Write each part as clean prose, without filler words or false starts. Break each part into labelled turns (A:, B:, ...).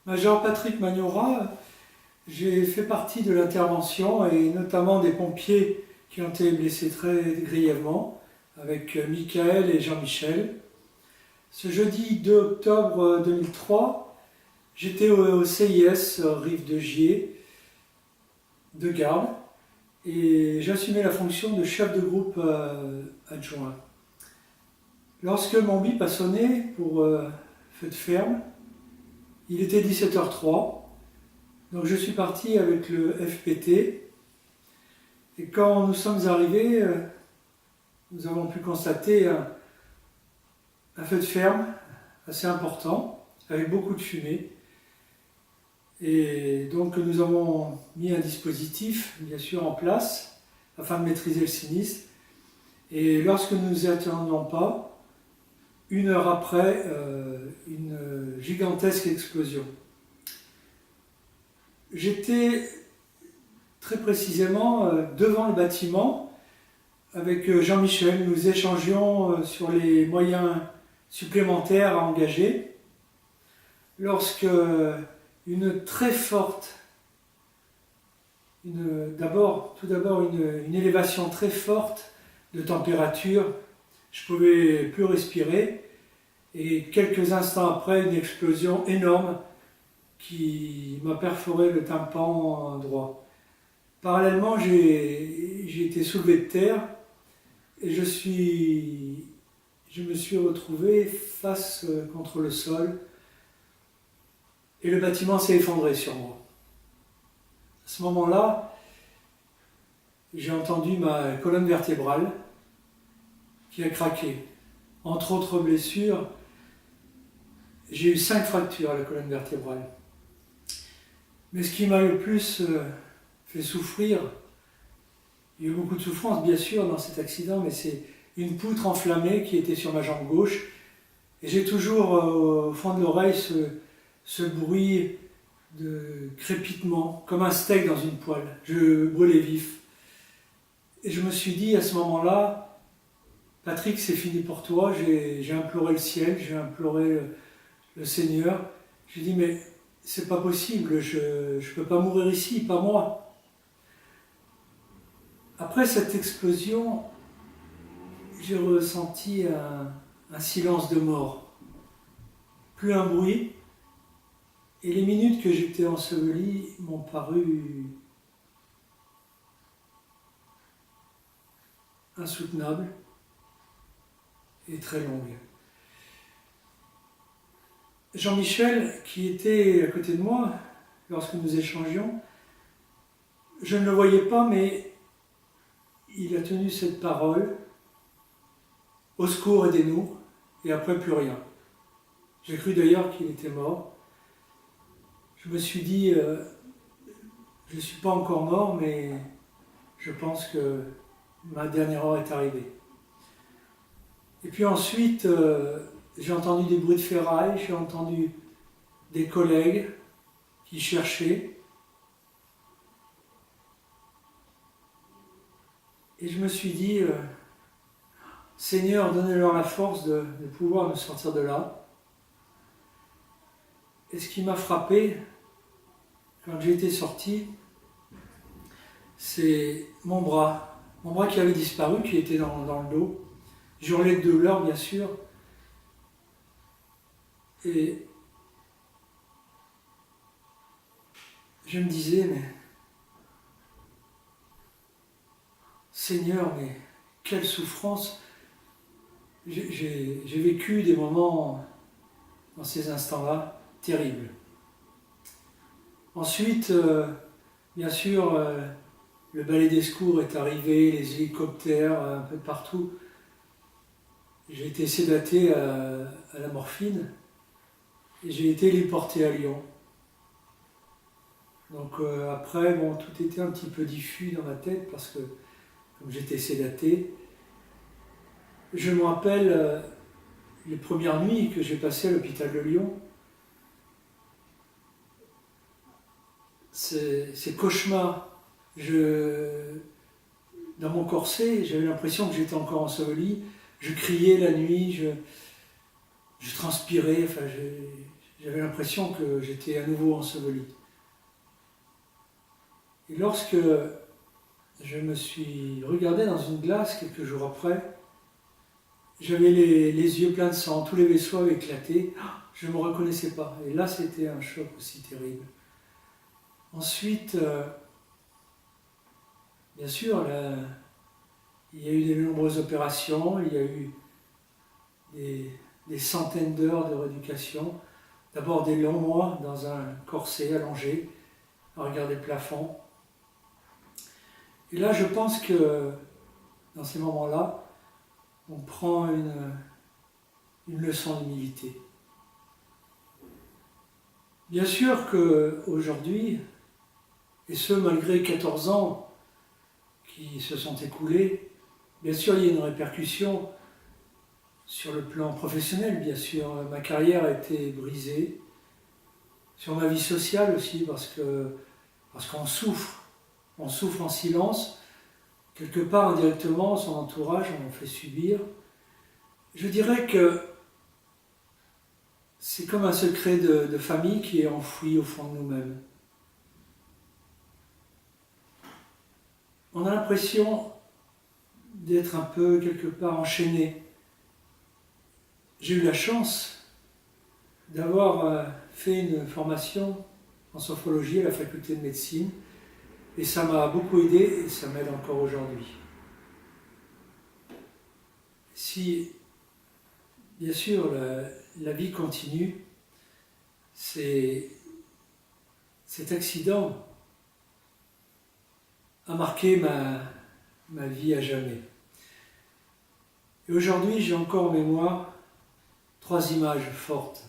A: Major Patrick Magnorat, j'ai fait partie de l'intervention et notamment des pompiers qui ont été blessés très grièvement avec Michael et Jean-Michel. Ce jeudi 2 octobre 2003, j'étais au CIS Rive de Gier de garde et j'assumais la fonction de chef de groupe adjoint. Lorsque mon bip a sonné pour feu de ferme, il était 17h03, donc je suis parti avec le FPT et quand nous sommes arrivés, nous avons pu constater un feu de ferme assez important avec beaucoup de fumée. Et donc nous avons mis un dispositif bien sûr en place afin de maîtriser le sinistre. Et lorsque nous n'y attendions pas, une heure après, une gigantesque explosion. J'étais très précisément devant le bâtiment avec Jean-Michel. Nous échangions sur les moyens supplémentaires à engager lorsque une très forte, tout d'abord une élévation très forte de température, je ne pouvais plus respirer et quelques instants après une explosion énorme qui m'a perforé le tympan droit. Parallèlement, j'ai été soulevé de terre et je me suis retrouvé face contre le sol et le bâtiment s'est effondré sur moi. À ce moment-là, j'ai entendu ma colonne vertébrale qui a craqué. Entre autres blessures, j'ai eu 5 fractures à la colonne vertébrale. Mais ce qui m'a le plus fait souffrir, il y a eu beaucoup de souffrance bien sûr dans cet accident, mais c'est une poutre enflammée qui était sur ma jambe gauche. Et j'ai toujours au fond de l'oreille ce bruit de crépitement, comme un steak dans une poêle. Je brûlais vif. Et je me suis dit à ce moment-là, Patrick, c'est fini pour toi. J'ai imploré le ciel, j'ai imploré le Seigneur. J'ai dit, mais c'est pas possible, je ne peux pas mourir ici, pas moi. Après cette explosion, j'ai ressenti un silence de mort. Plus un bruit. Et les minutes que j'étais enseveli m'ont paru insoutenables et très longues. Jean-Michel, qui était à côté de moi lorsque nous échangions, je ne le voyais pas, mais il a tenu cette parole, au secours, aidez-nous, et après plus rien. J'ai cru d'ailleurs qu'il était mort. Je me suis dit, je ne suis pas encore mort, mais je pense que ma dernière heure est arrivée. Et puis ensuite, j'ai entendu des bruits de ferraille, j'ai entendu des collègues qui cherchaient. Et je me suis dit, Seigneur, donnez-leur la force de pouvoir me sortir de là. Et ce qui m'a frappé, quand j'ai été sorti, c'est mon bras qui avait disparu, qui était dans le dos. J'hurlais de douleur, bien sûr. Et je me disais, mais Seigneur, mais quelle souffrance. J'ai vécu des moments dans ces instants-là terribles. Ensuite, bien sûr, le balai des secours est arrivé, les hélicoptères, un peu partout. J'ai été sédaté à la morphine et j'ai été héliporté à Lyon. Donc après, bon, tout était un petit peu diffus dans ma tête parce que comme j'étais sédaté, je me rappelle les premières nuits que j'ai passées à l'hôpital de Lyon. Ces cauchemars, dans mon corset, j'avais l'impression que j'étais encore enseveli. Je criais la nuit, je transpirais, enfin, J'avais l'impression que j'étais à nouveau enseveli. Et lorsque je me suis regardé dans une glace quelques jours après, j'avais les yeux pleins de sang, tous les vaisseaux avaient éclaté, je ne me reconnaissais pas. Et là, c'était un choc aussi terrible. Ensuite, bien sûr, il y a eu de nombreuses opérations, il y a eu des centaines d'heures de rééducation. D'abord des longs mois dans un corset allongé, à regarder le plafond. Et là, je pense que dans ces moments-là, on prend une leçon d'humilité. Bien sûr qu'aujourd'hui, et ce malgré 14 ans qui se sont écoulés, bien sûr il y a une répercussion sur le plan professionnel, bien sûr. Ma carrière a été brisée, sur ma vie sociale aussi, parce qu'on souffre. On souffre en silence. Quelque part, indirectement, son entourage, on fait subir. Je dirais que c'est comme un secret de famille qui est enfoui au fond de nous-mêmes. On a l'impression d'être un peu, quelque part, enchaîné. J'ai eu la chance d'avoir fait une formation en sophrologie à la faculté de médecine, et ça m'a beaucoup aidé et ça m'aide encore aujourd'hui. Si, bien sûr, la vie continue, cet accident a marqué ma vie à jamais. Et aujourd'hui, j'ai encore en mémoire 3 images fortes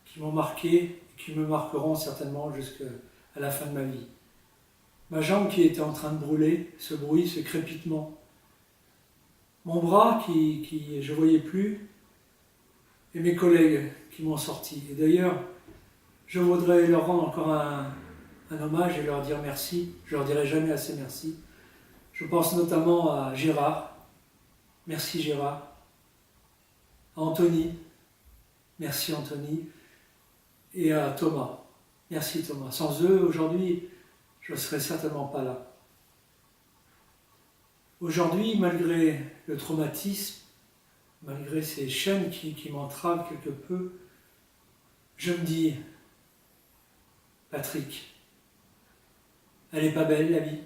A: qui m'ont marqué et qui me marqueront certainement jusqu'à la fin de ma vie. Ma jambe qui était en train de brûler, ce bruit, ce crépitement. Mon bras qui je ne voyais plus, et mes collègues qui m'ont sorti. Et d'ailleurs, je voudrais leur rendre encore un hommage et leur dire merci. Je leur dirai jamais assez merci. Je pense notamment à Gérard. Merci Gérard. À Anthony. Merci Anthony. Et à Thomas. Merci Thomas. Sans eux, aujourd'hui, je ne serais certainement pas là. Aujourd'hui, malgré le traumatisme, malgré ces chaînes qui m'entravent quelque peu, je me dis, Patrick, elle n'est pas belle la vie.